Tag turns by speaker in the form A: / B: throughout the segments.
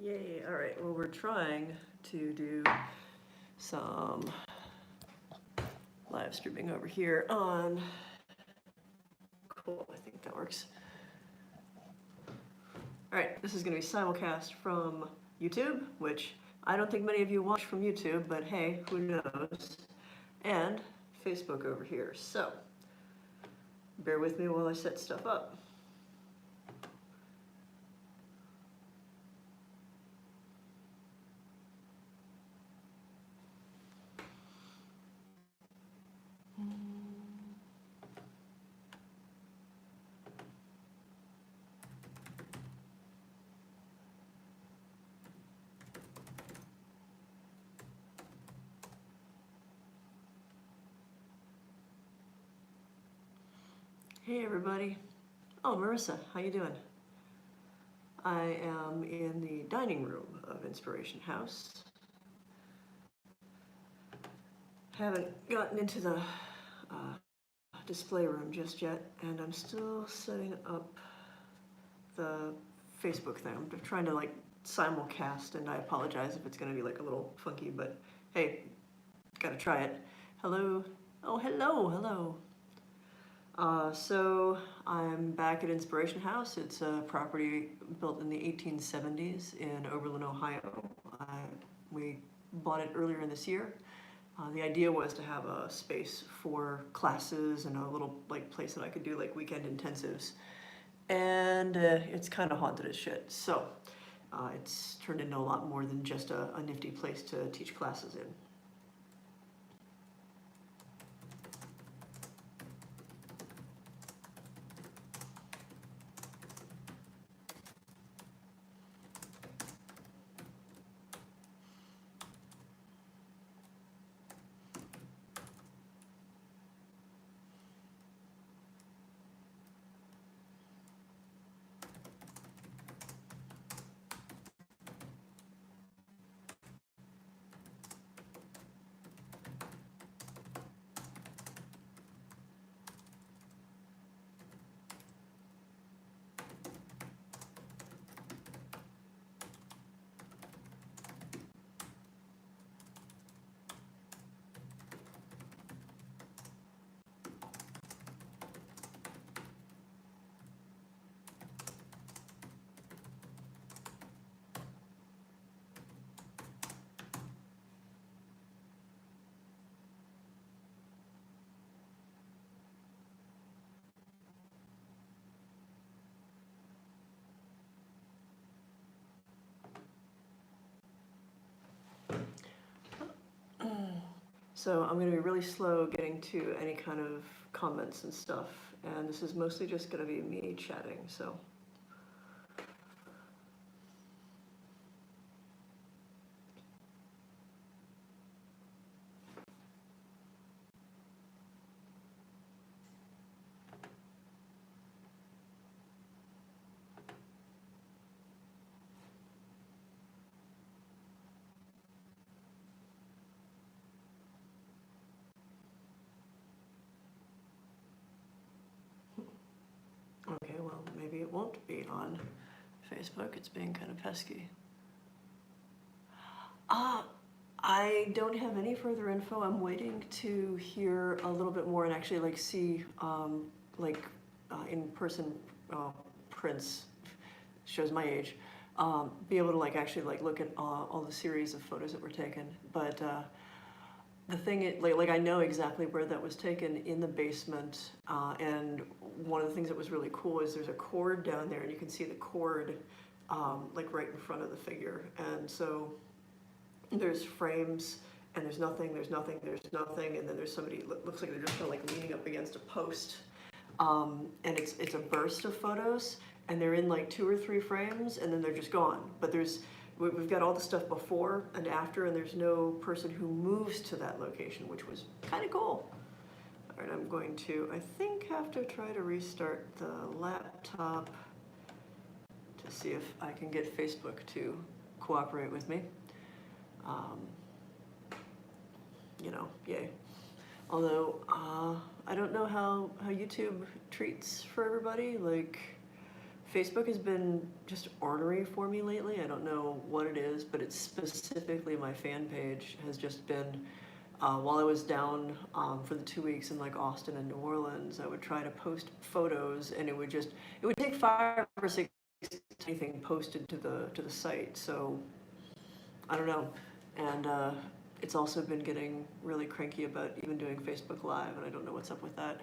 A: Yay, all right, well, we're trying to do some live streaming over here on, cool, I think that works. All right, this is gonna be simulcast from YouTube, which I don't think many of you watch from YouTube, but hey, who knows? And Facebook over here, so bear with me while I set stuff up. Hey everybody. Oh, Marissa, how you doing? I am in the dining room of Inspiration House. Haven't gotten into the display room just yet, and I'm still setting up the Facebook thing. I'm trying to like simulcast, and I apologize if it's gonna be like a little funky, but hey, gotta try it. Hello. Oh, hello. So I'm back at Inspiration House. It's a property built in the 1870s in Oberlin, Ohio. We bought it earlier in this year. The idea was to have a space for classes and a little like place that I could do like weekend intensives. And it's kind of haunted as shit. So it's turned into a lot more than just a nifty place to teach classes in. So I'm going to be really slow getting to any kind of comments and stuff, and this is mostly just going to be me chatting, so. Okay, well, maybe it won't be on Facebook. It's being kind of pesky. I don't have any further info. I'm waiting to hear a little bit more and actually like see in-person prints, shows my age, be able to like actually like look at all the series of photos that were taken. But the thing is, like I know exactly where that was taken, in the basement, and one of the things that was really cool is there's a cord down there, and you can see the cord like right in front of the figure. And so there's frames, and there's nothing, and then there's somebody, looks like they're just kind of like leaning up against a post. And it's a burst of photos, and they're in like 2 or 3 frames, and then they're just gone. But we've got all the stuff before and after, and there's no person who moves to that location, which was kind of cool. All right, I'm going to, I think, have to try to restart the laptop to see if I can get Facebook to cooperate with me. You know, yay. Although, I don't know how YouTube treats for everybody. Like, Facebook has been just ornery for me lately. I don't know what it is, but it's specifically my fan page has just been, while I was down for the 2 weeks in like Austin and New Orleans, I would try to post photos, and it would take 5 or 6 anything posted to the site. So I don't know, and it's also been getting really cranky about even doing Facebook Live, and I don't know what's up with that.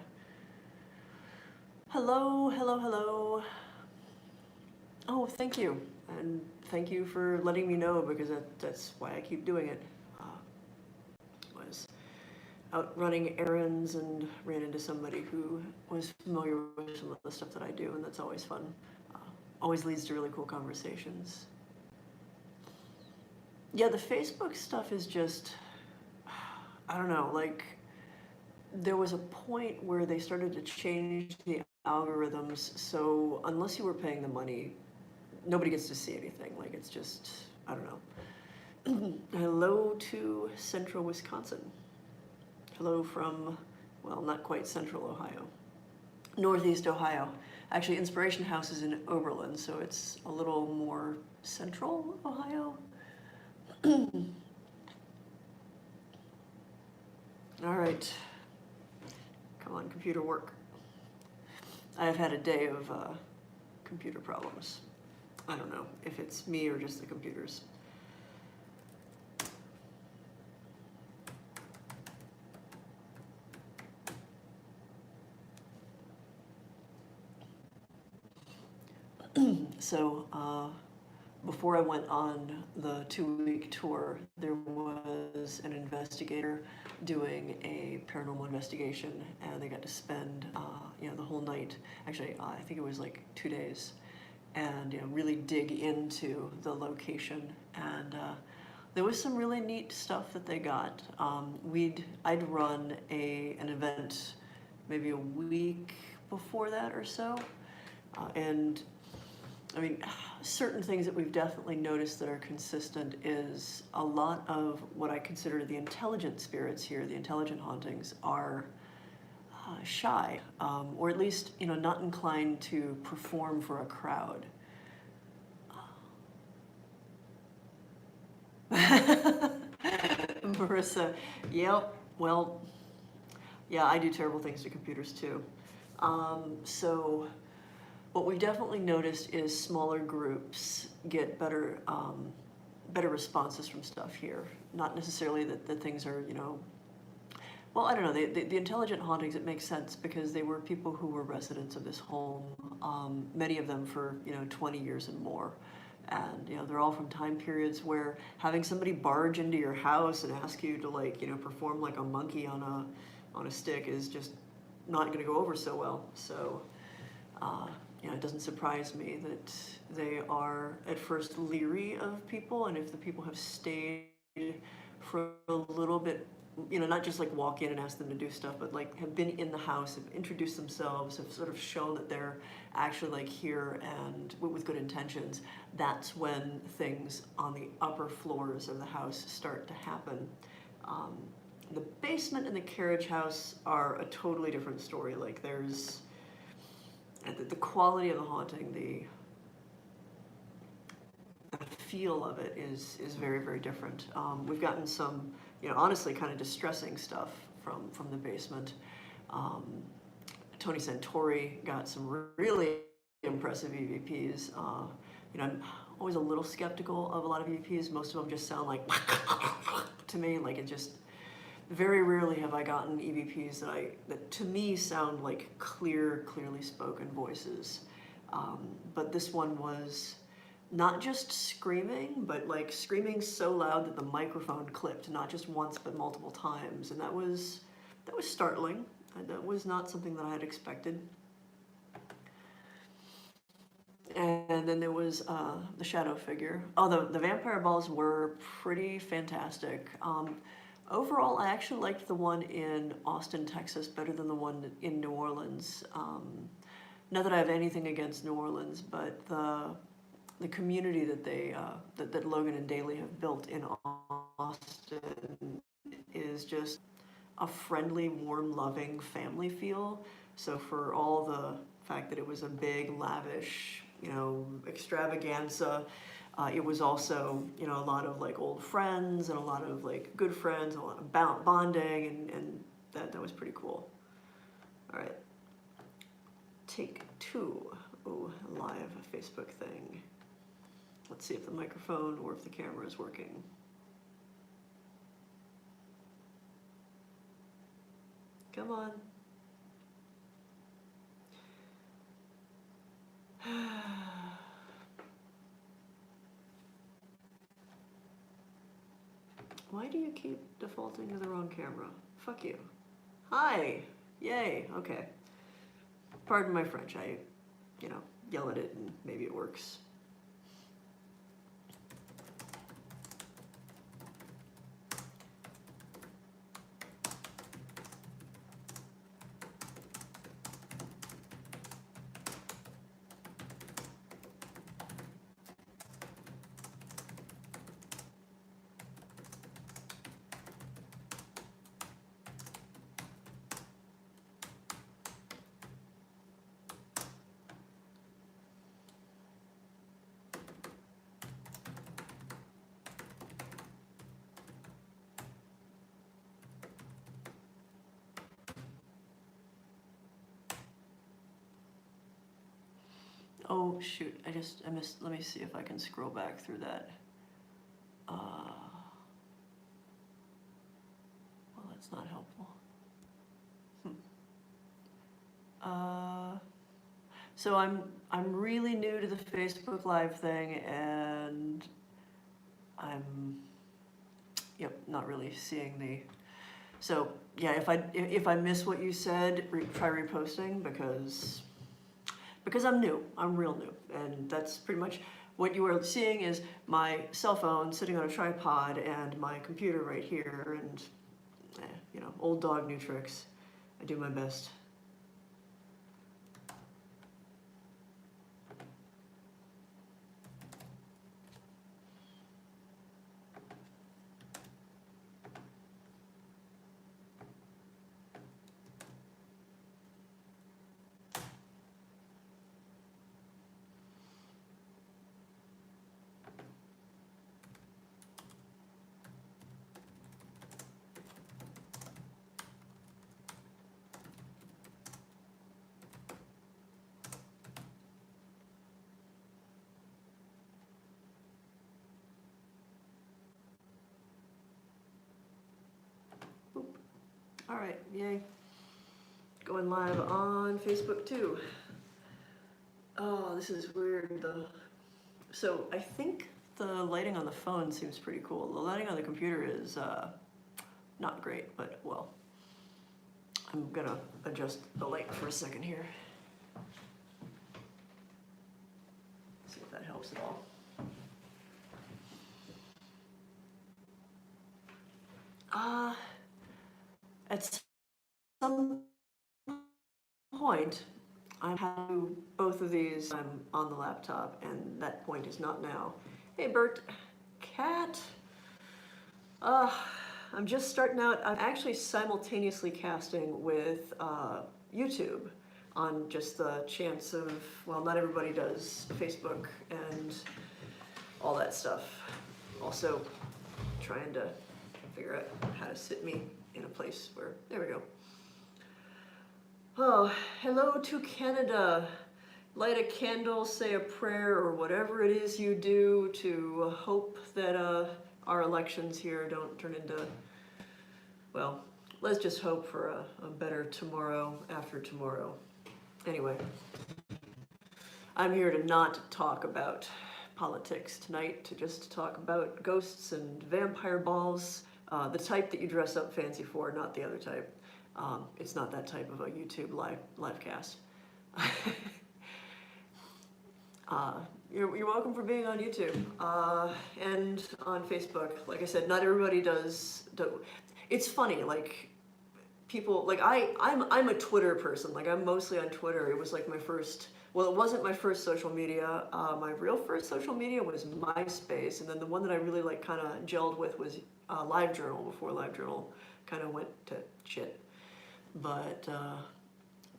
A: Hello, hello, hello. Oh, thank you. And thank you for letting me know, because that's why I keep doing it. Was out running errands and ran into somebody who was familiar with some of the stuff that I do, and that's always fun. Always leads to really cool conversations. Yeah, the Facebook stuff is just, I don't know, like, there was a point where they started to change the algorithms, so unless you were paying the money, nobody gets to see anything. Like, it's just, I don't know. Hello to central Wisconsin. Hello from, well, not quite central Ohio. Northeast Ohio. Actually, Inspiration House is in Oberlin, so it's a little more central Ohio. All right. Come on, computer work. I've had a day of computer problems. I don't know if it's me or just the computers. So before I went on the 2-week tour, there was an investigator doing a paranormal investigation, and they got to spend the whole night. Actually, I think it was like 2 days, and really dig into the location. And there was some really neat stuff that they got. I'd run an event maybe a week before that or so, and I mean, certain things that we've definitely noticed that are consistent is a lot of what I consider the intelligent spirits here, the intelligent hauntings, are shy, or at least, not inclined to perform for a crowd. Marissa, yep, well, yeah, I do terrible things to computers too. So what we've definitely noticed is smaller groups get better responses from stuff here. Not necessarily that things are, well, I don't know, the intelligent hauntings, it makes sense because they were people who were residents of this home, many of them for, 20 years and more. And, they're all from time periods where having somebody barge into your house and ask you to perform like a monkey on a stick is just not going to go over so well. So, it doesn't surprise me that they are at first leery of people, and if the people have stayed for a little bit, not just like walk in and ask them to do stuff, but like have been in the house, have introduced themselves, have sort of shown that they're actually like here and with good intentions, that's when things on the upper floors of the house start to happen. The basement and the carriage house are a totally different story. Like there's the quality of the haunting, the feel of it is very, very different. We've gotten some, honestly kind of distressing stuff from the basement. Tony Santori got some really impressive EVPs. I'm always a little skeptical of a lot of EVPs. Most of them just sound like to me, like it just, very rarely have I gotten EVPs that to me sound like clearly spoken voices. But this one was not just screaming, but like screaming so loud that the microphone clipped, not just once, but multiple times. And that was startling. That was not something that I had expected. And then there was the shadow figure. Oh, the vampire balls were pretty fantastic. Overall, I actually liked the one in Austin, Texas, better than the one in New Orleans. Not that I have anything against New Orleans, but the community that Logan and Daly have built in Austin is just a friendly, warm, loving family feel. So for all the fact that it was a big, lavish you know, extravaganza. It was also, you know, a lot of like old friends and a lot of like good friends, a lot of bonding, and that was pretty cool. All right, take 2. Oh, live Facebook thing. Let's see if the microphone or if the camera is working. Come on. Why do you keep defaulting to the wrong camera? Fuck you. Hi. Yay. Okay. Pardon my French. I, you know, yell at it and maybe it works. Oh shoot, I missed, let me see if I can scroll back through that. Well, that's not helpful. So I'm really new to the Facebook Live thing, and I'm, yep, not really seeing the, so yeah, if I miss what you said, try reposting, because I'm new. I'm real new, and that's pretty much what you are seeing is my cell phone sitting on a tripod and my computer right here, and you know, old dog, new tricks. I do my best. All right, yay. Going live on Facebook too. Oh, this is weird. So I think the lighting on the phone seems pretty cool. The lighting on the computer is not great, but well, I'm gonna adjust the light for a second here. See if that helps at all. At some point, I have both of these. I'm on the laptop, and that point is not now. Hey, Bert, cat. I'm just starting out. I'm actually simultaneously casting with YouTube on just the chance of, well, not everybody does Facebook and all that stuff. Also, trying to figure out how to sit me in a place where, there we go. Oh, hello to Canada. Light a candle, say a prayer, or whatever it is you do to hope that our elections here don't turn into, well, let's just hope for a better tomorrow after tomorrow. Anyway, I'm here to not talk about politics tonight, to just talk about ghosts and vampire balls, the type that you dress up fancy for, not the other type. It's not that type of a YouTube live cast. You're welcome for being on YouTube and on Facebook. Like I said, not everybody does. It's funny, like people, like I'm a Twitter person. Like I'm mostly on Twitter. It was like my first. Well, it wasn't my first social media. My real first social media was MySpace, and then the one that I really like kind of gelled with was LiveJournal before LiveJournal kind of went to shit. But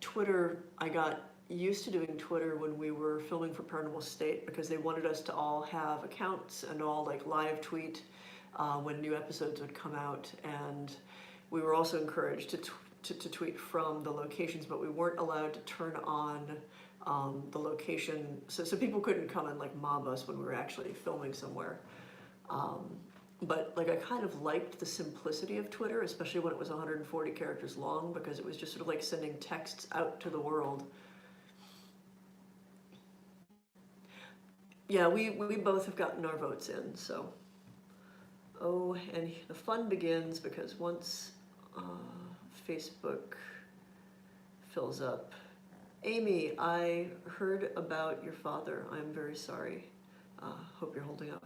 A: Twitter, I got used to doing Twitter when we were filming for Paranormal State because they wanted us to all have accounts and all like live tweet when new episodes would come out, and we were also encouraged to tweet from the locations, but we weren't allowed to turn on the location, so people couldn't come and like mob us when we were actually filming somewhere. But like I kind of liked the simplicity of Twitter, especially when it was 140 characters long, because it was just sort of like sending texts out to the world. Yeah, we both have gotten our votes in, so. Oh, and the fun begins because once Facebook fills up. Amy, I heard about your father. I'm very sorry. Hope you're holding up.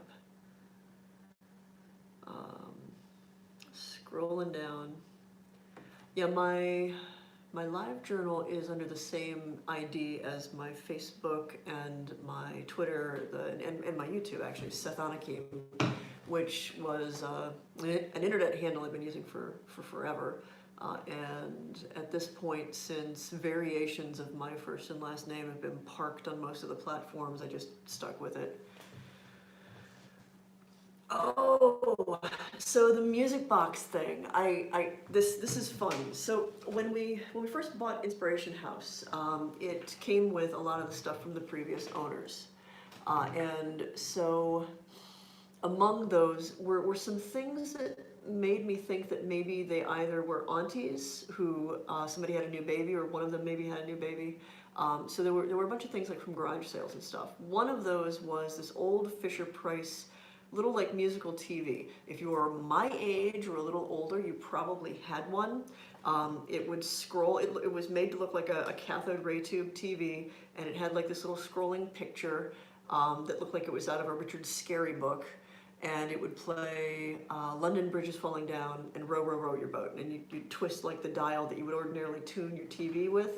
A: Scrolling down. Yeah, my live journal is under the same ID as my Facebook and my Twitter, and my YouTube actually, Seth Anakim, which was an internet handle I've been using for forever. And at this point, since variations of my first and last name have been parked on most of the platforms, I just stuck with it. Oh, so the music box thing. This is fun. So when we first bought Inspiration House, it came with a lot of the stuff from the previous owners, and so among those were some things that made me think that maybe they either were aunties who somebody had a new baby, or one of them maybe had a new baby. So there were a bunch of things like from garage sales and stuff. One of those was this old Fisher-Price little like musical TV. If you were my age or a little older, you probably had one. It would scroll, it was made to look like a cathode ray tube TV, and it had like this little scrolling picture that looked like it was out of a Richard Scarry book. And it would play London Bridge is Falling Down and Row, Row, Row Your Boat. And you'd twist like the dial that you would ordinarily tune your TV with.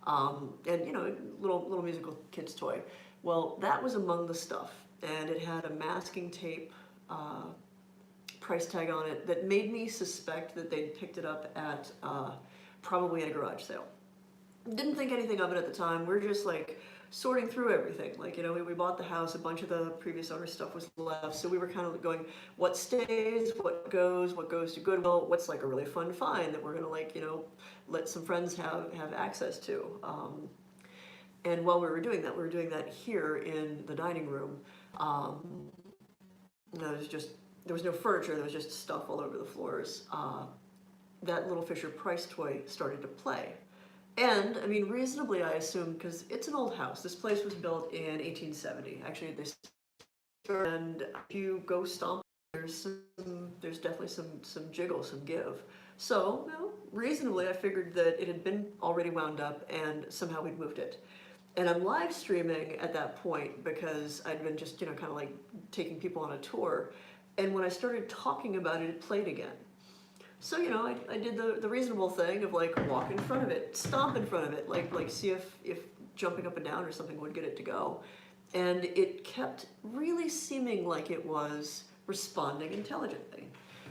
A: And you know, little musical kid's toy. Well, that was among the stuff. And it had a masking tape price tag on it that made me suspect that they'd picked it up at probably at a garage sale. Didn't think anything of it at the time. We're just like sorting through everything. Like, you know, we bought the house, a bunch of the previous owner stuff was left, so we were kind of going, what stays, what goes to Goodwill, what's like a really fun find that we're gonna like, you know, let some friends have access to. And while we were doing that here in the dining room. There was no furniture, there was just stuff all over the floors. That little Fisher-Price toy started to play. And, I mean, reasonably, I assume, because it's an old house. This place was built in 1870. Actually, and if you go stomp, there's definitely some jiggle, some give. So, you know, reasonably, I figured that it had been already wound up, and somehow we'd moved it. And I'm live streaming at that point because I'd been just, you know, kind of like taking people on a tour. And when I started talking about it, it played again. So, you know, I did the reasonable thing of like walk in front of it, stomp in front of it, like see if jumping up and down or something would get it to go. And it kept really seeming like it was responding intelligently.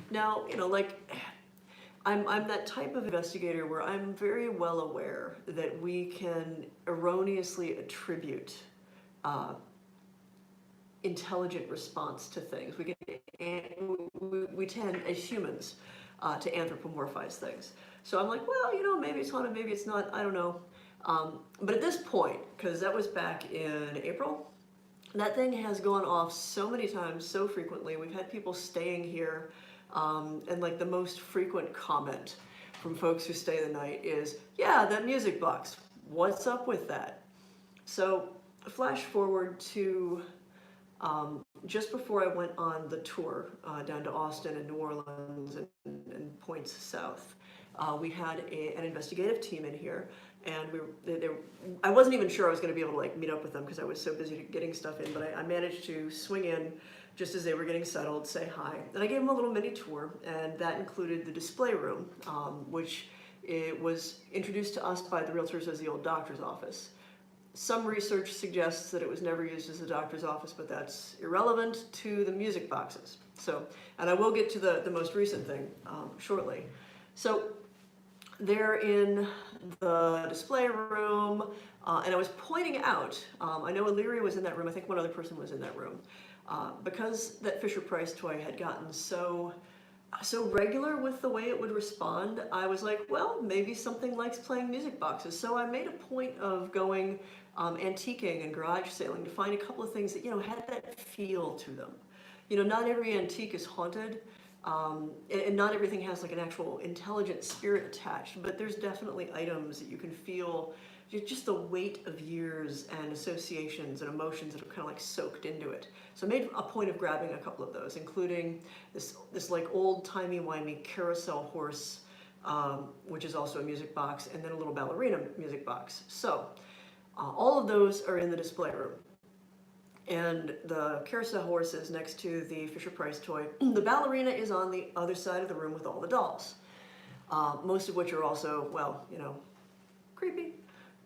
A: Now, you know, like I'm that type of investigator where I'm very well aware that we can erroneously attribute intelligent response to things. We tend, as humans, to anthropomorphize things. So I'm like, well, you know, maybe it's haunted, maybe it's not, I don't know. But at this point, because that was back in April, that thing has gone off so many times, so frequently. We've had people staying here, and like the most frequent comment from folks who stay the night is, yeah, that music box, what's up with that? So flash forward to just before I went on the tour down to Austin and New Orleans and points south, we had an investigative team in here, and I wasn't even sure I was going to be able to like meet up with them because I was so busy getting stuff in, but I managed to swing in just as they were getting settled, say hi. And I gave them a little mini tour, and that included the display room, which it was introduced to us by the realtors as the old doctor's office. Some research suggests that it was never used as a doctor's office, but that's irrelevant to the music boxes. So, and I will get to the most recent thing shortly. So they're in the display room, and I was pointing out, I know Illyria was in that room, I think one other person was in that room, because that Fisher-Price toy had gotten so regular with the way it would respond, I was like, well, maybe something likes playing music boxes. So I made a point of going antiquing and garage sailing to find a couple of things that, had that feel to them. Not every antique is haunted, and not everything has like an actual intelligent spirit attached, but there's definitely items that you can feel just the weight of years and associations and emotions that are kind of like soaked into it. So I made a point of grabbing a couple of those, including this like old timey-wimey carousel horse, which is also a music box, and then a little ballerina music box. So all of those are in the display room. And the carousel horse is next to the Fisher-Price toy. The ballerina is on the other side of the room with all the dolls, most of which are also, well, creepy,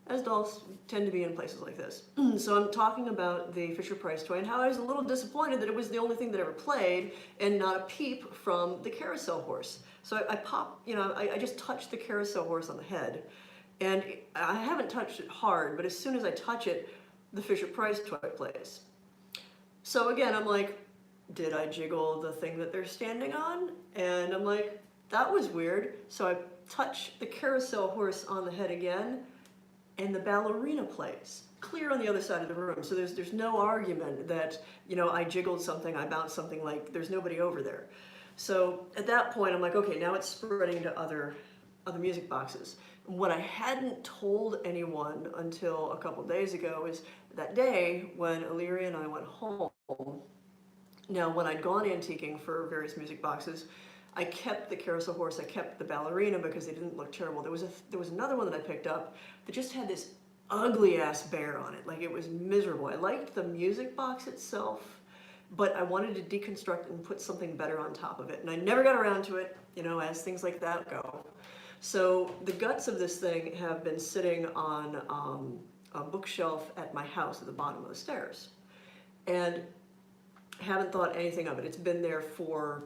A: as dolls tend to be in places like this. So I'm talking about the Fisher-Price toy and how I was a little disappointed that it was the only thing that ever played and not a peep from the carousel horse. So I just touched the carousel horse on the head, and I haven't touched it hard, but as soon as I touch it, the Fisher-Price toy plays. So again, I'm like, did I jiggle the thing that they're standing on? And I'm like, that was weird. So I touch the carousel horse on the head again, and the ballerina plays, clear on the other side of the room. So there's no argument that, I jiggled something, I bounced something, like there's nobody over there. So at that point, I'm like, okay, now it's spreading to other music boxes. What I hadn't told anyone until a couple days ago is that day when Illyria and I went home. Now, when I'd gone antiquing for various music boxes, I kept the carousel horse, I kept the ballerina because they didn't look terrible. There was another one that I picked up that just had this ugly ass bear on it. Like, it was miserable. I liked the music box itself, but I wanted to deconstruct and put something better on top of it. And I never got around to it, as things like that go. So the guts of this thing have been sitting on a bookshelf at my house at the bottom of the stairs. And haven't thought anything of it. It's been there for,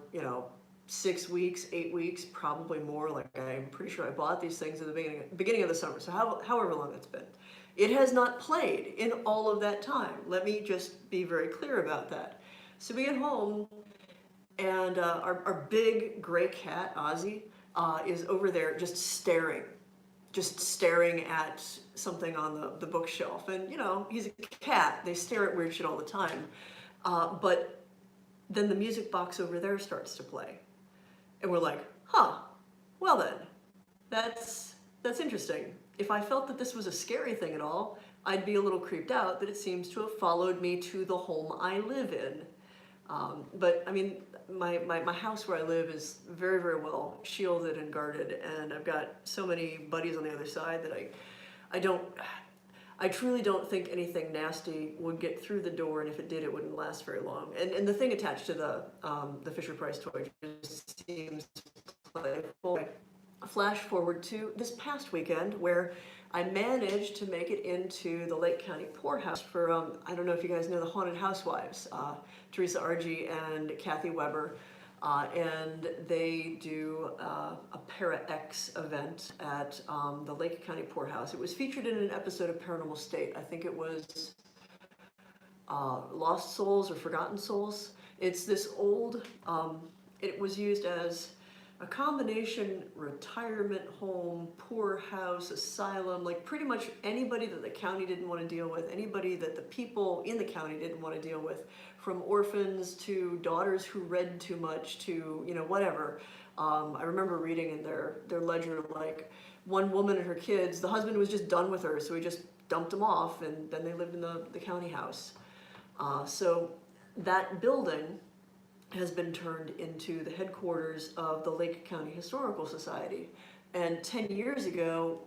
A: 6 weeks, 8 weeks, probably more. Like, I'm pretty sure I bought these things at the beginning of the summer, so however long it's been. It has not played in all of that time. Let me just be very clear about that. So we get home, and our big gray cat, Ozzy, is over there just staring at something on the bookshelf. And, he's a cat. They stare at weird shit all the time. But then the music box over there starts to play. And we're like, well then, that's interesting. If I felt that this was a scary thing at all, I'd be a little creeped out that it seems to have followed me to the home I live in. But I mean, my house where I live is very, very well shielded and guarded, and I've got so many buddies on the other side that I truly don't think anything nasty would get through the door, and if it did, it wouldn't last very long. And the thing attached to the Fisher-Price toy just seems playful. Flash forward to this past weekend where I managed to make it into the Lake County Courthouse for, I don't know if you guys know the Haunted Housewives, Teresa Argy and Kathy Weber, and they do a Para-X event at the Lake County Courthouse. It was featured in an episode of Paranormal State. I think it was Lost Souls or Forgotten Souls. It's this old, it was used as a combination retirement home, poorhouse, asylum, like pretty much anybody that the county didn't want to deal with, anybody that the people in the county didn't want to deal with, from orphans to daughters who read too much to, whatever. I remember reading in their ledger, like, one woman and her kids, the husband was just done with her, so he just dumped them off, and then they lived in the county house. So that building has been turned into the headquarters of the Lake County Historical Society. And 10 years ago,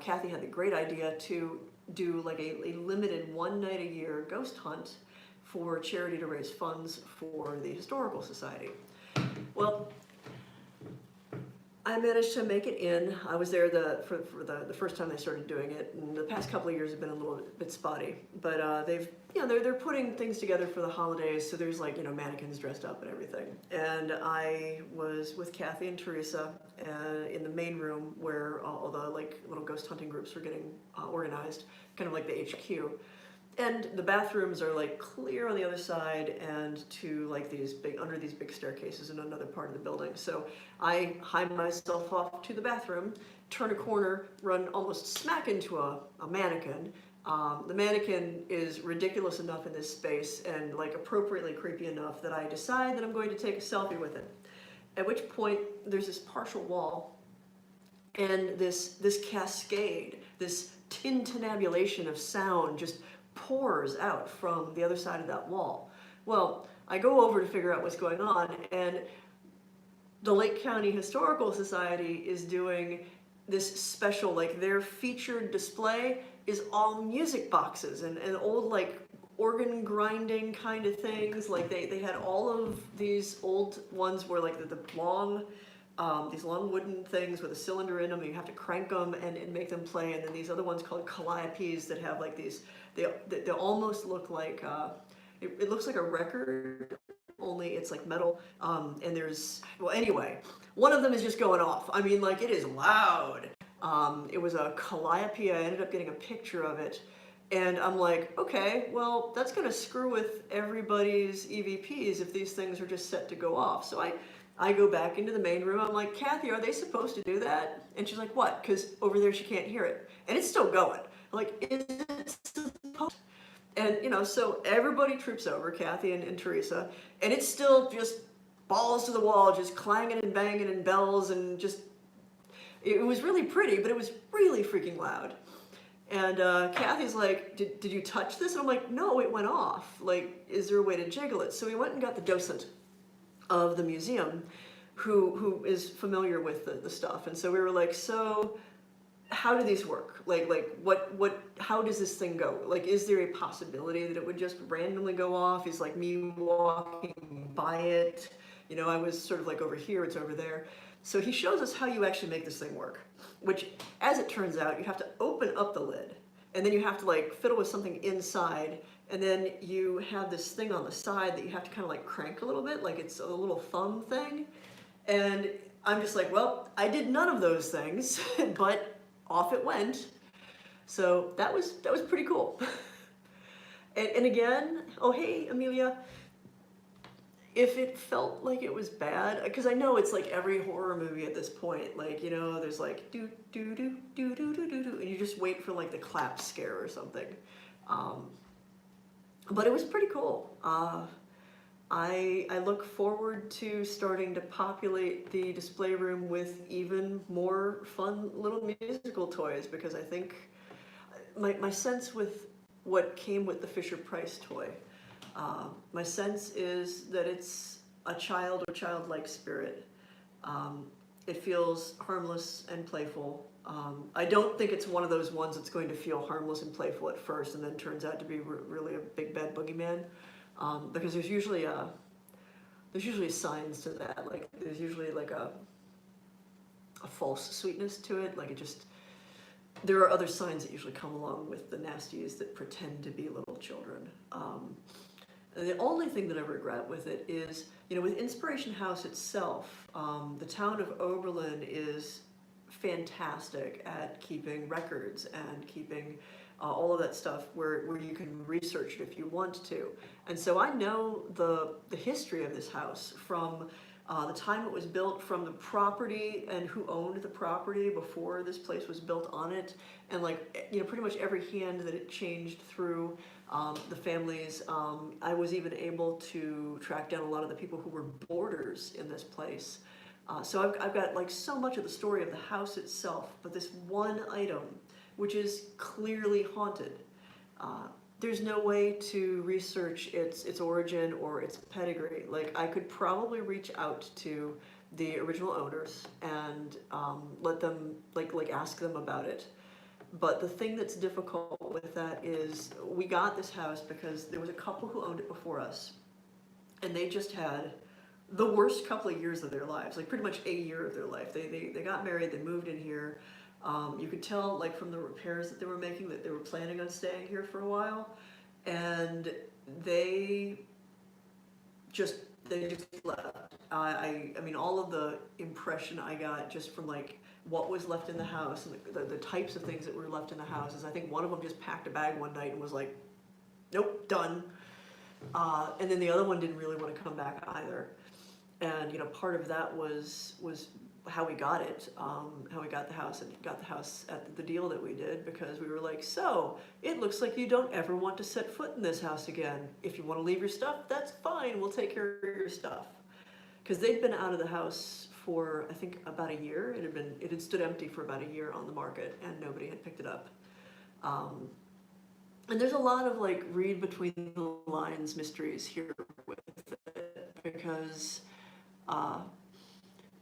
A: Kathy had the great idea to do like a limited one night a year ghost hunt for charity to raise funds for the Historical Society. Well, I managed to make it in. I was there for the first time they started doing it, and the past couple of years have been a little bit spotty. But they've, they're putting things together for the holidays, so there's like, mannequins dressed up and everything. And I was with Kathy and Teresa in the main room where all the like little ghost hunting groups were getting organized, kind of like the HQ. And the bathrooms are like clear on the other side and to like under these big staircases in another part of the building. So I hide myself off to the bathroom, turn a corner, run almost smack into a mannequin. The mannequin is ridiculous enough in this space and like appropriately creepy enough that I decide that I'm going to take a selfie with it. At which point there's this partial wall and this cascade, this tintinnabulation of sound just pours out from the other side of that wall. Well, I go over to figure out what's going on, and the Lake County Historical Society is doing this special, like their featured display is all music boxes and old like organ grinding kind of things. Like they had all of these old ones where like the long, these long wooden things with a cylinder in them, and you have to crank them and make them play. And then these other ones called calliopes that have like these, they almost look like, it looks like a record, only it's like metal. And there's, well, anyway, one of them is just going off. I mean, like it is loud. It was a calliope. I ended up getting a picture of it. And I'm like, okay, well, that's going to screw with everybody's EVPs if these things are just set to go off. So I go back into the main room. I'm like, Kathy, are they supposed to do that? And she's like, what? Because over there she can't hear it. And it's still going. I'm like, is it supposed? And, so everybody troops over, Kathy and Teresa, and it's still just balls to the wall, just clanging and banging and bells and just, it was really pretty, but it was really freaking loud. And Kathy's like, did you touch this? And I'm like, no, it went off. Like, is there a way to jiggle it? So we went and got the docent of the museum who is familiar with the stuff. And so we were like, so how do these work? Like how does this thing go? Like, is there a possibility that it would just randomly go off? Is like me walking by it? I was sort of like over here, it's over there. So he shows us how you actually make this thing work, which, as it turns out, you have to open up the lid, and then you have to like fiddle with something inside, and then you have this thing on the side that you have to kind of like crank a little bit, like it's a little thumb thing. And I'm just like, well, I did none of those things, but off it went. So that was pretty cool. And again, oh hey, Amelia. If it felt like it was bad, because I know it's like every horror movie at this point, like, there's like do do do do do do do, and you just wait for like the clap scare or something. But it was pretty cool. I look forward to starting to populate the display room with even more fun little musical toys, because I think my sense with what came with the Fisher-Price toy, my sense is that it's a child or childlike spirit. It feels harmless and playful. I don't think it's one of those ones that's going to feel harmless and playful at first and then turns out to be really a big bad boogeyman, because there's usually signs to that. Like there's usually like a false sweetness to it. Like there are other signs that usually come along with the nasties that pretend to be little children. And the only thing that I regret with it is, with Inspiration House itself, the town of Oberlin is fantastic at keeping records and keeping all of that stuff where you can research it if you want to. And so I know the history of this house from the time it was built, from the property and who owned the property before this place was built on it, and like, pretty much every hand that it changed through the families. I was even able to track down a lot of the people who were boarders in this place. So I've got like so much of the story of the house itself, but this one item, which is clearly haunted. There's no way to research its origin or its pedigree. Like I could probably reach out to the original owners and let them like ask them about it. But the thing that's difficult with that is we got this house because there was a couple who owned it before us, and they just had the worst couple of years of their lives, like pretty much a year of their life. They got married, they moved in here. You could tell, like from the repairs that they were making, that they were planning on staying here for a while, and they just left. I mean, all of the impression I got just from like what was left in the house and the types of things that were left in the house is, I think one of them just packed a bag one night and was like, nope, done. And then the other one didn't really want to come back either. And part of that was how we got it, how we got the house, and got the house at the deal that we did, because we were like, so it looks like you don't ever want to set foot in this house again. If you want to leave your stuff, that's fine. We'll take care of your stuff. Because they'd been out of the house for, I think, about a year. It had stood empty for about a year on the market, and nobody had picked it up. And there's a lot of like read between the lines mysteries here with it, because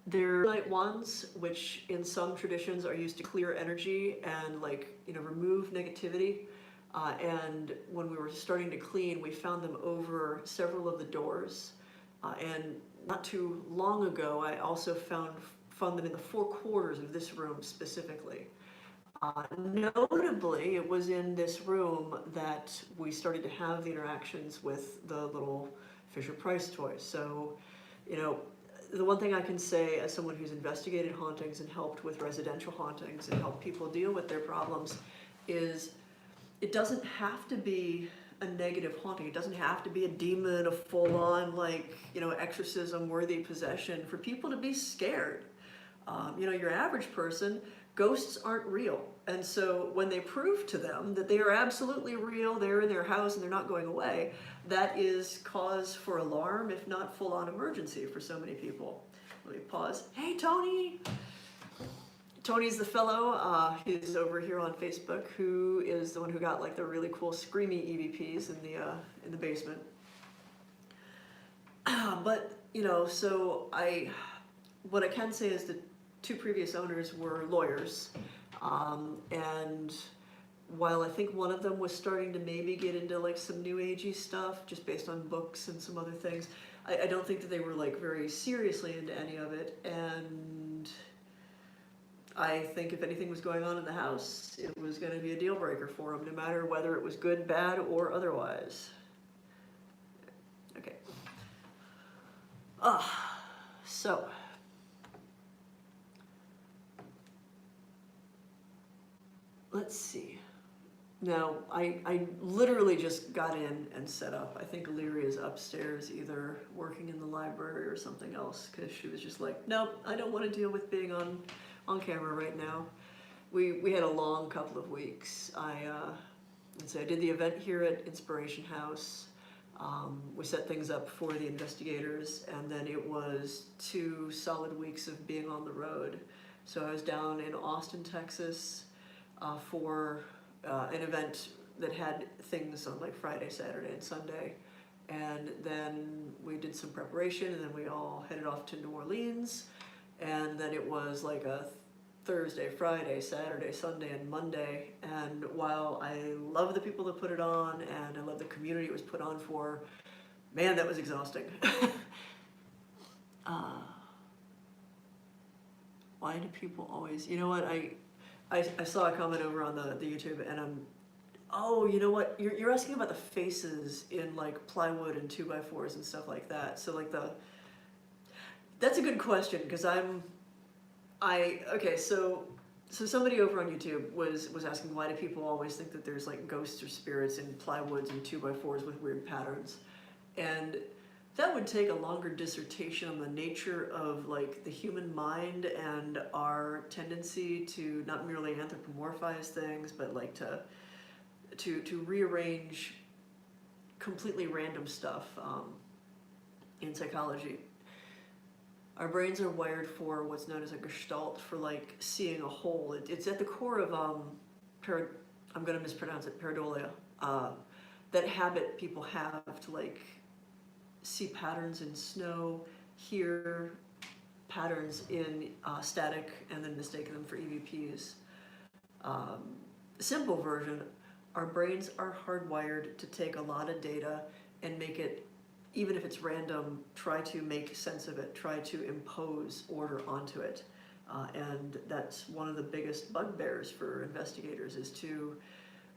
A: they're light wands, which in some traditions are used to clear energy and like remove negativity. And when we were starting to clean, we found them over several of the doors. And not too long ago, I also found them in the four quarters of this room specifically. Notably, it was in this room that we started to have the interactions with the little Fisher-Price toys. So, the one thing I can say as someone who's investigated hauntings and helped with residential hauntings and helped people deal with their problems is it doesn't have to be a negative haunting. It doesn't have to be a demon, a full-on exorcism-worthy possession for people to be scared. Your average person, ghosts aren't real. And so when they prove to them that they are absolutely real, they're in their house and they're not going away, that is cause for alarm, if not full-on emergency for so many people. Let me pause. Hey, Tony! Tony's the fellow, he's over here on Facebook, who is the one who got like the really cool screamy EVPs in the basement. But, so what I can say is that two previous owners were lawyers, and while I think one of them was starting to maybe get into like some new agey stuff just based on books and some other things, I don't think that they were like very seriously into any of it. And I think if anything was going on in the house, it was going to be a deal breaker for them, no matter whether it was good, bad, or otherwise. Okay. So let's see. Now, I literally just got in and set up. I think Illyria is upstairs either working in the library or something else, because she was just like, nope, I don't want to deal with being on camera right now. We had a long couple of weeks. I did the event here at Inspiration House. We set things up for the investigators, and then it was 2 solid weeks of being on the road. So I was down in Austin, Texas, for an event that had things on like Friday, Saturday, and Sunday. And then we did some preparation, and then we all headed off to New Orleans. And then it was like a Thursday, Friday, Saturday, Sunday, and Monday. And while I love the people that put it on, and I love the community it was put on for, man, that was exhausting. Why do people always, you know what, I saw a comment over on the YouTube, and oh, you know what, you're asking about the faces in like plywood and 2x4s and stuff like that. So like that's a good question, because so somebody over on YouTube was asking, why do people always think that there's like ghosts or spirits in plywoods and 2x4s with weird patterns? And that would take a longer dissertation on the nature of like the human mind and our tendency to not merely anthropomorphize things, but like to rearrange completely random stuff in psychology. Our brains are wired for what's known as a gestalt, for like seeing a whole. It's at the core of I'm going to mispronounce it, pareidolia. That habit people have to like see patterns in snow, hear patterns in static, and then mistake them for EVPs. Simple version, our brains are hardwired to take a lot of data and make it even if it's random, try to make sense of it, try to impose order onto it. And that's one of the biggest bugbears for investigators, is to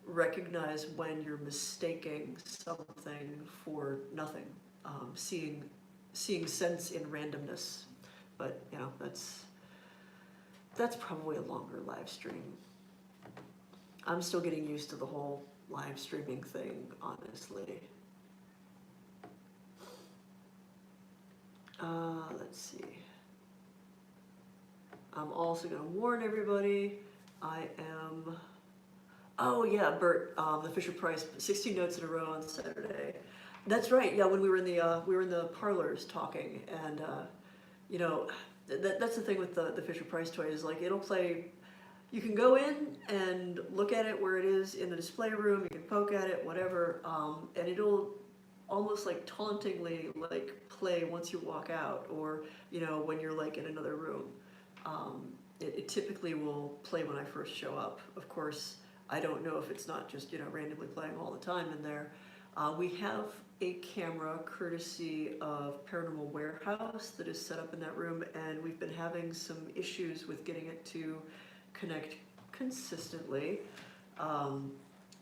A: recognize when you're mistaking something for nothing, seeing sense in randomness. But you know, that's probably a longer live stream. I'm still getting used to the whole live streaming thing, honestly. Let's see. I'm also going to warn everybody, I am, oh yeah, Bert, the Fisher-Price 16 notes in a row on Saturday. That's right, yeah, when we were in the parlors talking, and you know, that's the thing with the Fisher-Price toy, is like, it'll play, you can go in and look at it where it is in the display room, you can poke at it, whatever, and it'll almost like tauntingly like play once you walk out, or you know, when you're like in another room. It typically will play when I first show up. Of course, I don't know if it's not just, you know, randomly playing all the time in there. We have a camera courtesy of Paranormal Warehouse that is set up in that room, and we've been having some issues with getting it to connect consistently,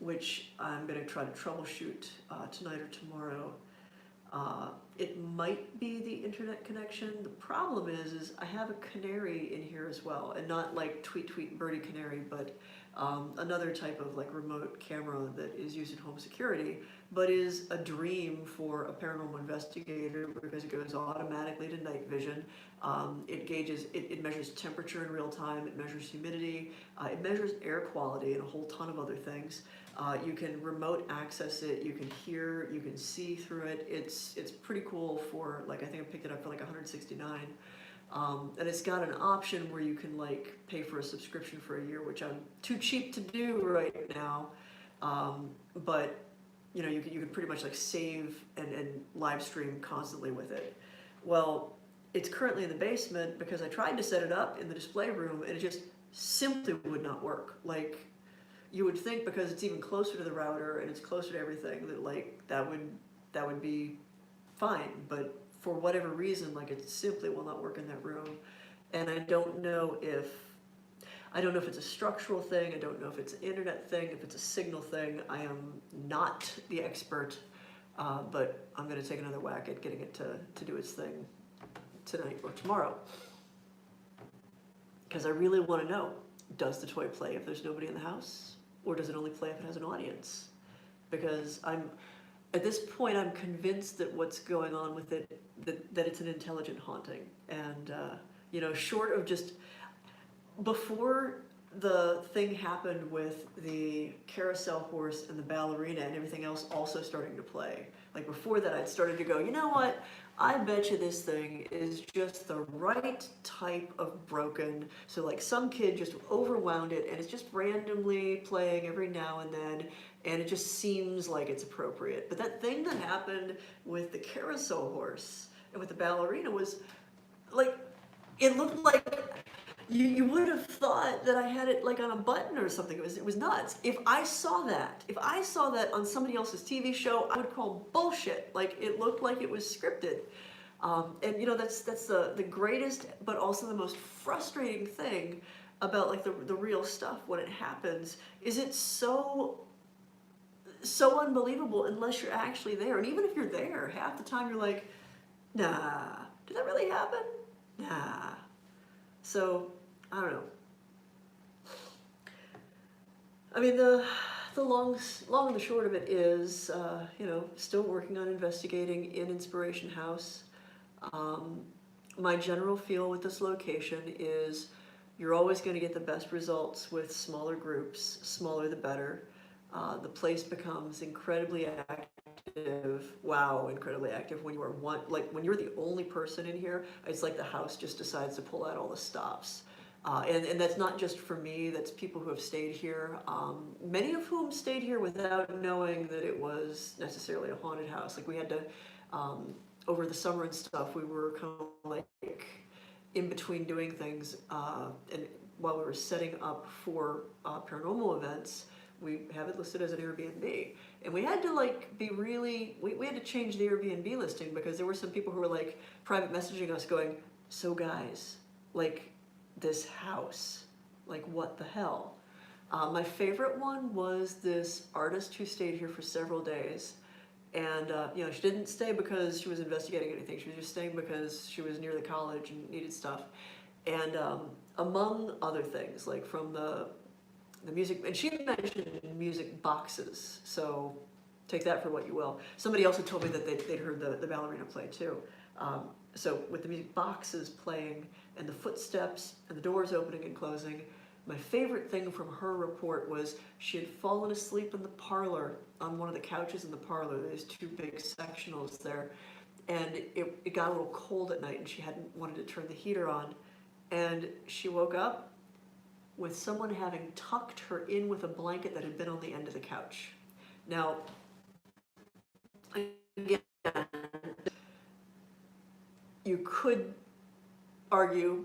A: which I'm going to try to troubleshoot tonight or tomorrow. It might be the internet connection. The problem is I have a canary in here as well, and not like tweet birdie canary, but another type of like remote camera that is used in home security, but is a dream for a paranormal investigator because it goes automatically to night vision. It gauges, it measures temperature in real time, it measures humidity, it measures air quality, and a whole ton of other things. You can remote access it, you can hear, you can see through it. It's pretty cool for, like, I think I picked it up for like $169. And it's got an option where you can like pay for a subscription for a year, which I'm too cheap to do right now. But you know, you can pretty much like save and live stream constantly with it. Well, it's currently in the basement because I tried to set it up in the display room and it just simply would not work. Like, you would think because it's even closer to the router and it's closer to everything that like that would be fine, but for whatever reason, like, it simply will not work in that room. And I don't know if it's a structural thing, I don't know if it's an internet thing, if it's a signal thing. I am not the expert, but I'm gonna take another whack at getting it to do its thing tonight or tomorrow. Because I really wanna know, does the toy play if there's nobody in the house? Or does it only play if it has an audience? Because at this point, I'm convinced that what's going on with it, that it's an intelligent haunting. And, you know, short of just, before the thing happened with the carousel horse and the ballerina and everything else also starting to play, like before that, I'd started to go, you know what? I bet you this thing is just the right type of broken. So like some kid just overwound it and it's just randomly playing every now and then, and it just seems like it's appropriate. But that thing that happened with the carousel horse and with the ballerina was like, it looked like you would have thought that I had it like on a button or something. It was nuts. If I saw that on somebody else's TV show, I would call bullshit. Like, it looked like it was scripted. And you know, that's the greatest, but also the most frustrating thing about like the real stuff when it happens, is it's so unbelievable unless you're actually there. And even if you're there, half the time you're like, nah, did that really happen? Nah. So, I don't know. I mean, the long and the short of it is, you know, still working on investigating in Inspiration House. My general feel with this location is you're always going to get the best results with smaller groups. Smaller the better. The place becomes incredibly active. Wow, incredibly active when you are when you're the only person in here. It's like the house just decides to pull out all the stops. And that's not just for me, that's people who have stayed here, many of whom stayed here without knowing that it was necessarily a haunted house. Like, we had to, over the summer and stuff, we were kind of like in between doing things, and while we were setting up for paranormal events, we have it listed as an Airbnb. And we had to like be really, we had to change the Airbnb listing because there were some people who were like private messaging us going, so guys, like this house, like what the hell? My favorite one was this artist who stayed here for several days. And, you know, she didn't stay because she was investigating anything. She was just staying because she was near the college and needed stuff. And among other things, like from the music, and she mentioned music boxes, so take that for what you will. Somebody else had told me that they'd heard the ballerina play too. So with the music boxes playing and the footsteps and the doors opening and closing, my favorite thing from her report was she had fallen asleep in the parlor on one of the couches in the parlor. There's two big sectionals there. And it got a little cold at night and she hadn't wanted to turn the heater on. And she woke up with someone having tucked her in with a blanket that had been on the end of the couch. Now, again, you could argue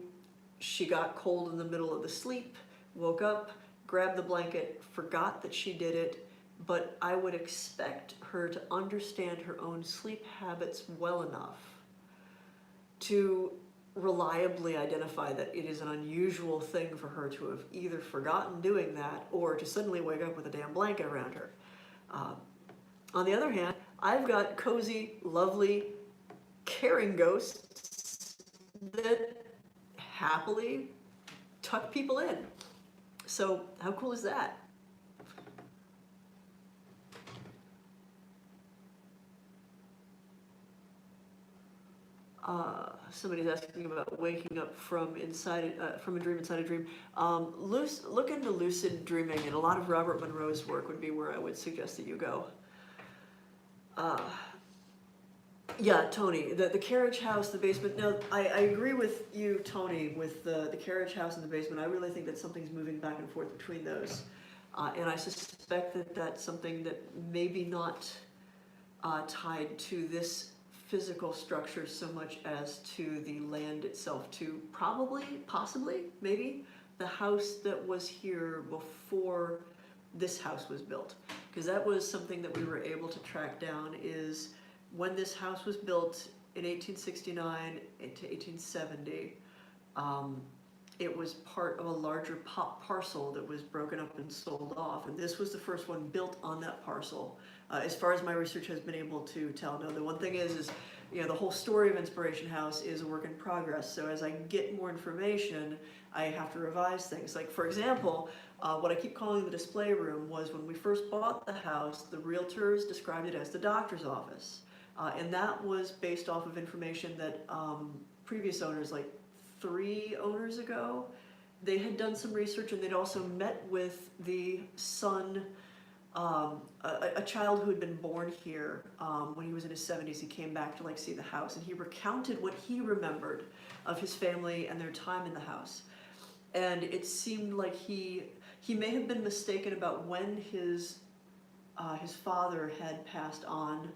A: she got cold in the middle of the sleep, woke up, grabbed the blanket, forgot that she did it, but I would expect her to understand her own sleep habits well enough to reliably identify that it is an unusual thing for her to have either forgotten doing that or to suddenly wake up with a damn blanket around her. On the other hand, I've got cozy, lovely, caring ghosts that happily tuck people in. So how cool is that? Somebody's asking about waking up from a dream inside a dream. Look into lucid dreaming, and a lot of Robert Monroe's work would be where I would suggest that you go. Yeah, Tony, the carriage house, the basement. No, I agree with you, Tony, with the carriage house and the basement. I really think that something's moving back and forth between those. And I suspect that that's something that maybe not tied to this physical structure so much as to the land itself, to possibly, maybe, the house that was here before this house was built. Because that was something that we were able to track down, is when this house was built in 1869 to 1870, it was part of a larger parcel that was broken up and sold off. And this was the first one built on that parcel. As far as my research has been able to tell. No, the one thing is, you know, the whole story of Inspiration House is a work in progress. So as I get more information, I have to revise things. Like, for example, what I keep calling the display room was when we first bought the house, the realtors described it as the doctor's office. And that was based off of information that previous owners, like 3 owners ago, they had done some research, and they'd also met with the son, a child who had been born here when he was in his 70s. He came back to like see the house, and he recounted what he remembered of his family and their time in the house. And it seemed like he may have been mistaken about when his father had passed on,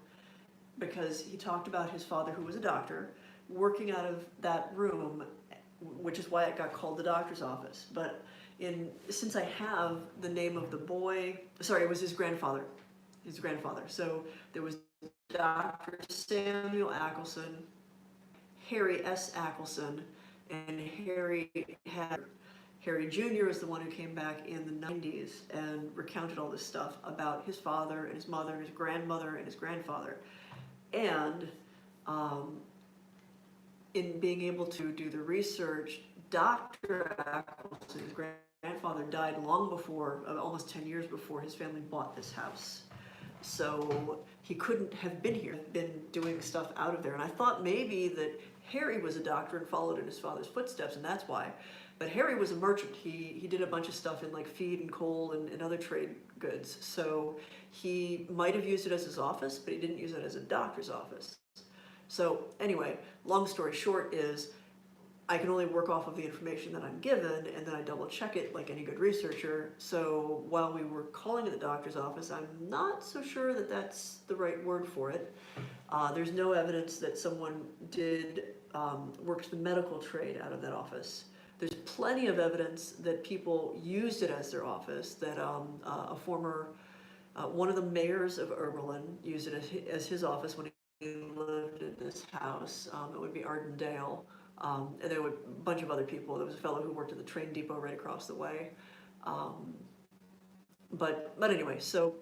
A: because he talked about his father, who was a doctor, working out of that room, which is why it got called the doctor's office. But since I have the name of the boy, sorry, it was his grandfather. So there was Dr. Samuel Ackelson, Harry S. Ackelson, and Harry Jr. is the one who came back in the 90s and recounted all this stuff about his father and his mother and his grandmother and his grandfather. And in being able to do the research, Dr. Ackelson, grandfather, died long before, almost 10 years before his family bought this house. So he couldn't have been here, been doing stuff out of there. And I thought maybe that Harry was a doctor and followed in his father's footsteps, and that's why. But Harry was a merchant. He did a bunch of stuff in like feed and coal and other trade goods. So he might have used it as his office, but he didn't use it as a doctor's office. So anyway, long story short is, I can only work off of the information that I'm given, and then I double check it like any good researcher. So while we were calling it the doctor's office, I'm not so sure that that's the right word for it. There's no evidence that someone did work the medical trade out of that office. there's plenty of evidence that people used it as their office, that a former, one of the mayors of Oberlin used it as his office when he lived in this house. It would be Arden Dale. And there were a bunch of other people. There was a fellow who worked at the train depot right across the way. But anyway, so,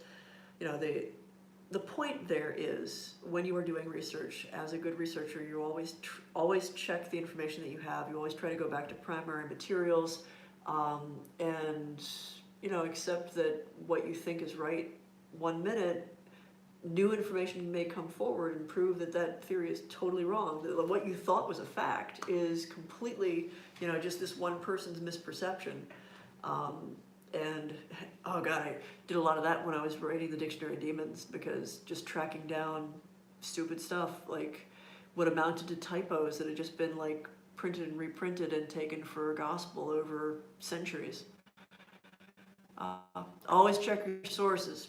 A: you know, the point there is, when you are doing research, as a good researcher, you always check the information that you have. You always try to go back to primary materials, and, you know, accept that what you think is right one minute, new information may come forward and prove that that theory is totally wrong. That what you thought was a fact is completely, you know, just this one person's misperception. And oh god, I did a lot of that when I was writing the Dictionary of Demons, because just tracking down stupid stuff like what amounted to typos that had just been like printed and reprinted and taken for gospel over centuries. Always check your sources.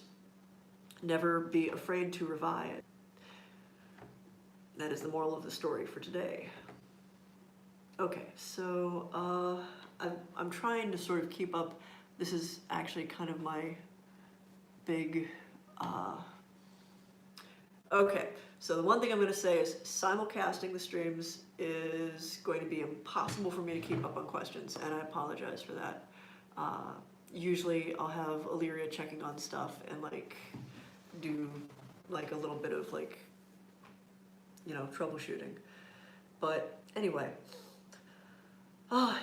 A: Never be afraid to revise. That is the moral of the story for today. Okay, so I'm trying to sort of keep up. This is actually kind of my big... Okay, so the one thing I'm going to say is simulcasting the streams is going to be impossible for me to keep up on questions, and I apologize for that. Usually I'll have Illyria checking on stuff and like do like a little bit of like, you know, troubleshooting. But anyway,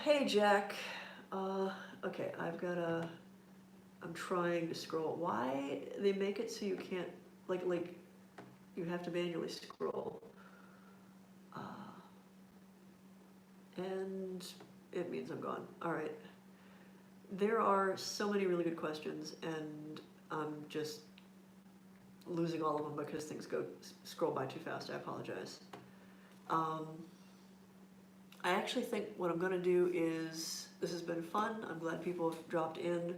A: hey Jack, okay, I'm trying to scroll. Why they make it so you can't, like you have to manually scroll. And it means I'm gone. All right. There are so many really good questions, and I'm just losing all of them because things scroll by too fast. I apologize. I actually think what I'm going to do is, this has been fun. I'm glad people have dropped in.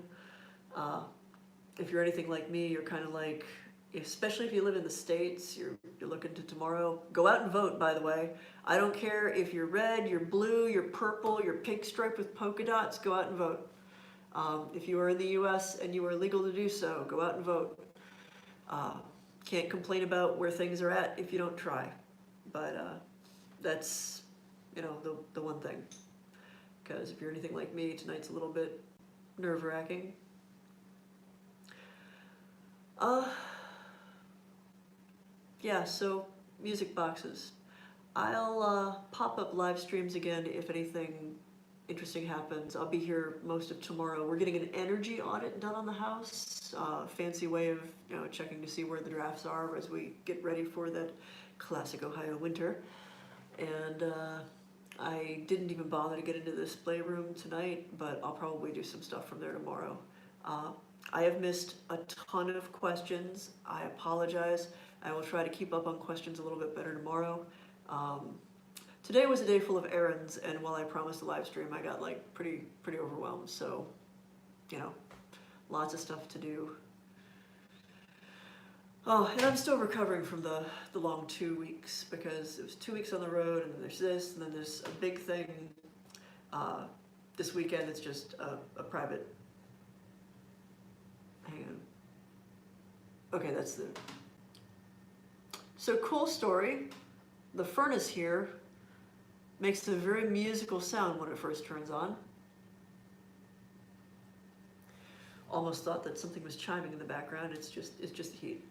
A: If you're anything like me, you're kind of like, especially if you live in the States, you're looking to tomorrow. Go out and vote, by the way. I don't care if you're red, you're blue, you're purple, you're pink striped with polka dots, go out and vote. If you are in the US and you are legal to do so, go out and vote. Can't complain about where things are at if you don't try. But that's, you know, the one thing. Because if you're anything like me, tonight's a little bit nerve-wracking. Yeah, so music boxes. I'll pop up live streams again if anything interesting happens. I'll be here most of tomorrow. We're getting an energy audit done on the house. Fancy way of, you know, checking to see where the drafts are as we get ready for that classic Ohio winter. And I didn't even bother to get into the display room tonight, but I'll probably do some stuff from there tomorrow. I have missed a ton of questions. I apologize. I will try to keep up on questions a little bit better tomorrow. Today was a day full of errands, and while I promised a live stream, I got like pretty overwhelmed. So, you know, lots of stuff to do. Oh, and I'm still recovering from the long 2 weeks, because it was 2 weeks on the road, and then there's this, and then there's a big thing this weekend. It's just a private. Hang on. Okay, that's the. So cool story. The furnace here makes a very musical sound when it first turns on. Almost thought that something was chiming in the background. It's just the heat.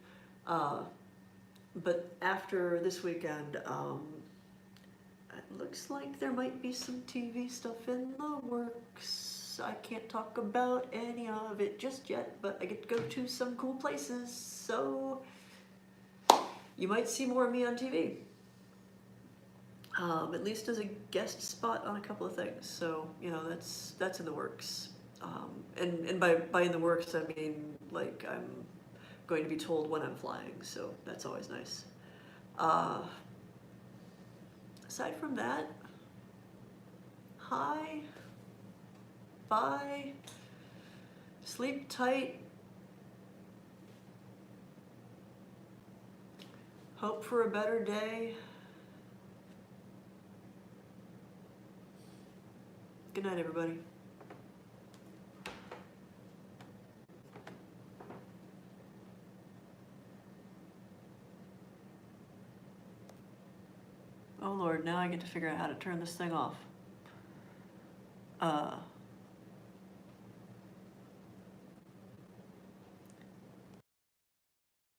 A: But after this weekend, it looks like there might be some TV stuff in the works. I can't talk about any of it just yet, but I get to go to some cool places, so you might see more of me on TV. At least as a guest spot on a couple of things. So, you know, that's in the works. And by in the works, I mean, like, I'm going to be told when I'm flying, so that's always nice. Aside from that, hi, bye, sleep tight, hope for a better day. Good night, everybody. Oh Lord, now I get to figure out how to turn this thing off.